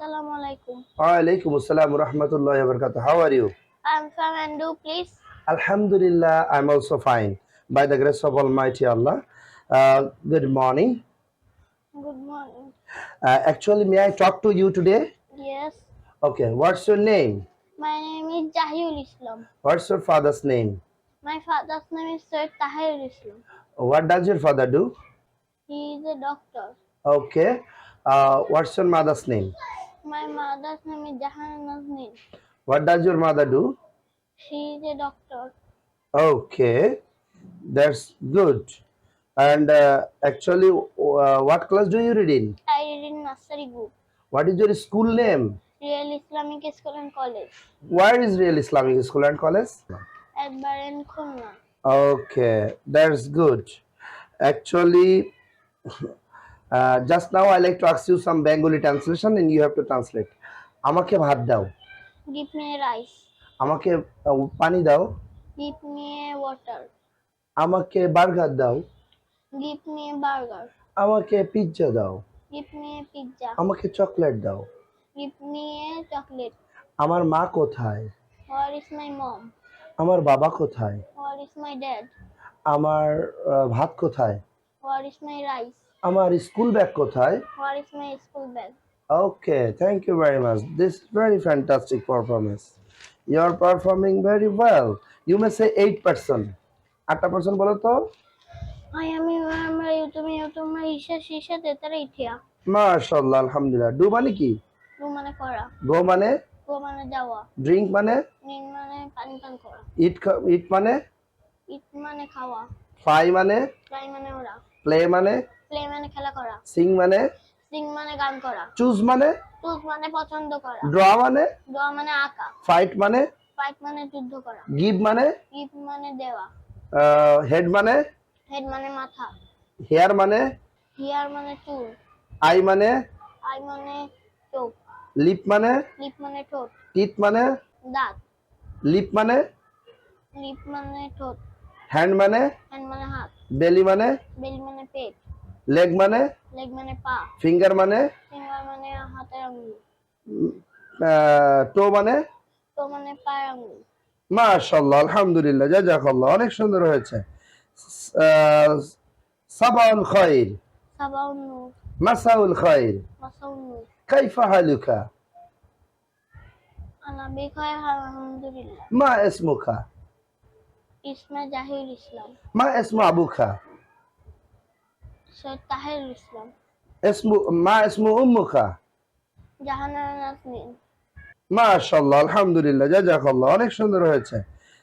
Assalamu alaikum. Alaikum assalam wa rahmatullahi wa barakatuh. How are you? I'm from Andu, please. Alhamdulillah, I'm also fine. By the grace of Almighty Allah. Good morning. Good morning. Actually, may I talk to you today? Yes. Okay, what's your name? My name is Jahiyul Islam. What's your father's name? My father's name is Sir Tahir Islam. What does your father do? He is a doctor. Okay. What's your mother's name? My mother's name is Jahan Nazneen. What does your mother do? She is a doctor. Okay, that's good. And actually, what class do you read in? I read in nursery group. What is your school name? Real Islamic School and College. Where is Real Islamic School and College? At Baran Khulna. Okay, that's good. Actually, just now I like to ask you some Bengali translation and you have to translate. আমাকে ভাত দাও, Give me rice. আমাকে পানি দাও, Give me water. আমাকে burger দাও, Give me a burger. আমাকে pizza দাও, Give me a pizza. আমাকে চকলেট দাও। Give me a chocolate. আমার মা কোথায়? Where is my mom? আমার বাবা কোথায়? Where is my dad? আমার ভাত কোথায়? Where is my rice? আমার স্কুল ব্যাগ কোথায়? Where is my school bag? Okay, thank you very much. This is very fantastic performance. You are performing very well. You may say 8%. 8% বলো তো? I am YouTube Isha Tetara Itia. মাশাআল্লাহ, আলহামদুলিল্লাহ। Do মানে কি? Do mane kora. গো মানে? Go mane jawa. Drink মানে? Nin mane pani pan kora. ইট মানে? Eat mane khawa. Fly মানে? Fly mane ora. প্লে মানে? Play mane khela kora. Singh মানে? Sing mane গান করা. চুজ মানে? Choose মানে পছন্দ করা. ড্র মানে? Draw মানে আঁকা. ফাইট মানে? Fight মানে যুদ্ধ করা. গিভ মানে? Give মানে দেওয়া. হেড মানে? Head মানে মাথা. হেয়ার মানে? Hair মানে চুল. আই মানে? Eye মানে চোখ. লিপ মানে? Lip মানে ঠোঁট. টিথ মানে? দাঁত. লিপ মানে? Lip মানে ঠোঁট. হ্যান্ড মানে? Hand মানে হাত. বেলি মানে? Belly মানে পেট. লেগ মানে? Leg মানে পা. ফিঙ্গার মানে? Finger মানে হাতের আঙুল. টো মানে? Toe মানে পায়ের আঙুল. মাশাআল্লাহ, আলহামদুলিল্লাহ, জাযাকাল্লাহ, অনেক সুন্দর হয়েছে। সাবাউল খাইর, সাবাউন নূর. মাসাউল খাইর, মাসাউন নূর. কাইফা হালুকা, আনা বেখায় আলহামদুলিল্লাহ. মা ইসমুকা, ইসমে জাহির ইসলাম. মা ইসমু আবুকা, সৈয়দ তাহির ইসলাম. মা ইসমু উম্মুকা। জাহানারা নাজনীন. মাশাআল্লাহ, আলহামদুলিল্লাহ, জাযাকাল্লাহ, অনেক সুন্দর হয়েছে।